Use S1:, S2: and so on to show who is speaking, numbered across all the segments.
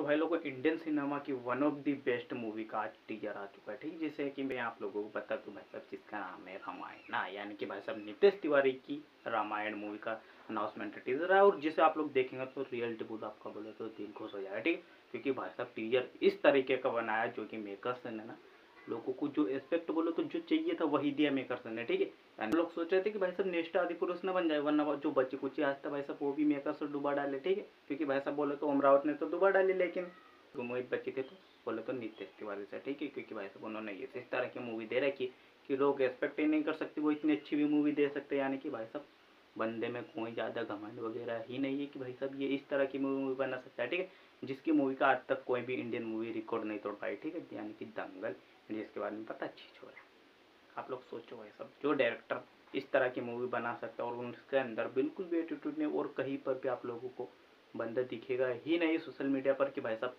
S1: तो भाई लोगों इंडियन सिनेमा की one of the best movie का आज टीजर आ चुका है, ठीक, जैसे कि मैं आप लोगों को बता दूं भाई साहब, जिसका नाम है रामायण ना, यानी कि भाई साहब नितेश तिवारी की रामायण मूवी का अनाउंसमेंट टीजर है। और जिसे आप लोग देखेंगे तो रियलिटी बोलो, आपका बोले तो दिल खुश हो जाएगा, ठीक, क्योंकि भाई साहब टीजर इस तरीके का बनाया जो कि मेकर्स ने ना लोगों को जो एक्सपेक्ट बोलो तो जो चाहिए था वही दिया मेकर्स ने, ठीक है। यानी लोग सोच रहे थे कि भाई साहब नेक्स्ट आदि पुरुष न बन जाए, वरना जो बच्चे कुछ आज था भाई साहब वो भी मेकर्स डुबा डाले, ठीक है, क्योंकि भाई साहब बोले तो अमरावत ने तो डुबा डाली, लेकिन मोहित बच्चे थे तो बोले तो नितेश तिवारी से, ठीक है, क्योंकि भाई साहब उन्होंने ये इस तरह की मूवी दे रखी कि लोग एक्सपेक्ट ही नहीं कर सकते वो इतनी अच्छी भी मूवी दे सकते, यानी कि भाई साहब बंदे में कोई ज़्यादा घमंड वगैरह ही नहीं है कि भाई साहब ये इस तरह की मूवी बना सकता है, ठीक है, जिसकी मूवी का आज तक कोई भी इंडियन मूवी रिकॉर्ड नहीं तोड़ पाई, ठीक है, यानी कि दंगल, जिसके बारे में पता अच्छी छोड़ है। आप लोग सोचो भाई साहब, जो डायरेक्टर इस तरह की मूवी बना सकता है और उनके अंदर बिल्कुल भी एटीट्यूड नहीं, और कहीं पर भी आप लोगों को बंदा दिखेगा ही नहीं सोशल मीडिया पर कि भाई साहब,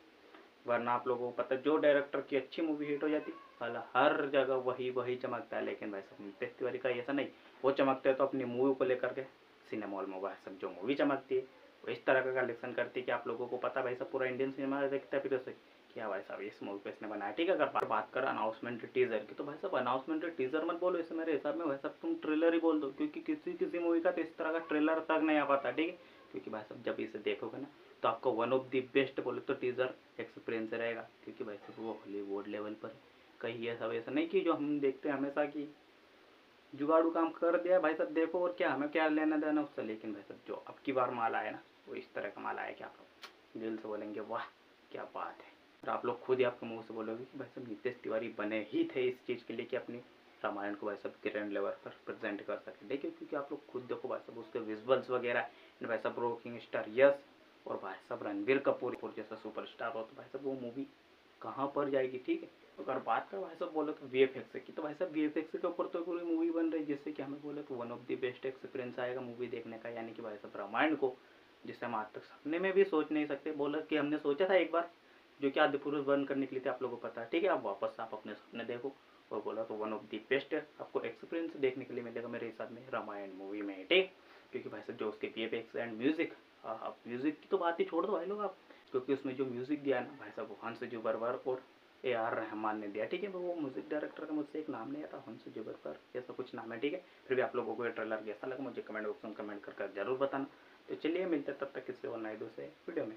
S1: वरना आप लोगों को पता जो डायरेक्टर की अच्छी मूवी हिट हो जाती साला हर जगह वही वही चमकता है, लेकिन भाई साहब नितेश तिवारी का ऐसा नहीं, वो चमकते हैं तो अपनी मूवी को लेकर के सिनेमा हॉल में भाई साहब जो मूवी चमकती है वो इस तरह का कलेक्शन करती है कि आप लोगों को पता भाई साहब पूरा इंडियन सिनेमा देखता है फिर से क्या भाई साहब इस मूवी को इसने बनाया, ठीक है। अगर बात कर अनाउंसमेंट टीजर की तो भाई साहब अनाउंसमेंट टीजर मत बोलो, इसे मेरे हिसाब में भाई साहब तुम ट्रेलर ही बोल दो, क्योंकि किसी किसी मूवी का तो इस तरह का ट्रेलर तक नहीं आ पाता, ठीक है, क्योंकि भाई साहब जब इसे देखोगे ना तो आपको वन ऑफ द बेस्ट बोले तो टीजर एक्सपीरियंस रहेगा, क्योंकि भाई साहब वो हॉलीवुड लेवल पर कहीं ऐसा वैसा नहीं कि जो हम देखते हैं हमेशा की जुगाड़ू काम कर दिया भाई साहब देखो और क्या हमें क्या लेना देना उससे, लेकिन भाई साहब जो अब की बार माल आया ना वो इस तरह का माल आया कि आप लोग दिल से बोलेंगे वाह क्या बात है, और आप लोग खुद ही आपके मुंह से बोलोगे कि भाई साहब नितेश तिवारी बने ही थे इस चीज़ के लिए कि अपनी रामायण को भाई साहब ग्रैंड लेवल पर प्रेजेंट कर सके, देखिए क्योंकि आप लोग खुद देखो भाई साहब उसके विजुअल्स वगैरह, भाई साहब रॉकिंग स्टार यस और भाई साहब रणबीर कपूर जैसा सुपरस्टार हो तो भाई साहब वो मूवी कहाँ पर जाएगी, ठीक है। तो अगर बात कर भाई साहब बोले तो वीएफएक्स की, तो भाई साहब वीएफएक्स के ऊपर तो पूरी मूवी बन रही है, जिससे कि हमें बोले तो one of the best experience आएगा मूवी देखने का, यानी कि भाई साहब रामायण को जिससे हम आज तक सपने में भी सोच नहीं सकते, बोला कि हमने सोचा था एक बार जो कि आदि पुरुष बंद करने के लिए थे, आप लोगों को पता है, ठीक है, आप वापस आप अपने सपने देखो, और बोला तो वन ऑफ द बेस्ट आपको एक्सपीरियंस देखने के लिए मिलेगा मेरे हिसाब में रामायण मूवी में, ठीक, क्योंकि भाई साहब जो उसके वीएफएक्स एंड म्यूजिक, आप म्यूजिक की तो बात ही छोड़ दो भाई लोग आप, क्योंकि उसमें जो म्यूजिक दिया ना भाई साहब हंस जुबरवर और A R रहमान ने दिया, ठीक है, वो म्यूजिक डायरेक्टर का मुझसे एक नाम नहीं आता, हंस जुबरवर ऐसा कुछ नाम है, ठीक है, फिर भी आप लोगों को ये ट्रेलर कैसा लगा मुझे कमेंट बॉक्स में कमेंट करके जरूर बताना। तो चलिए मिलते तब तक किसी और नए दूसरे वीडियो में।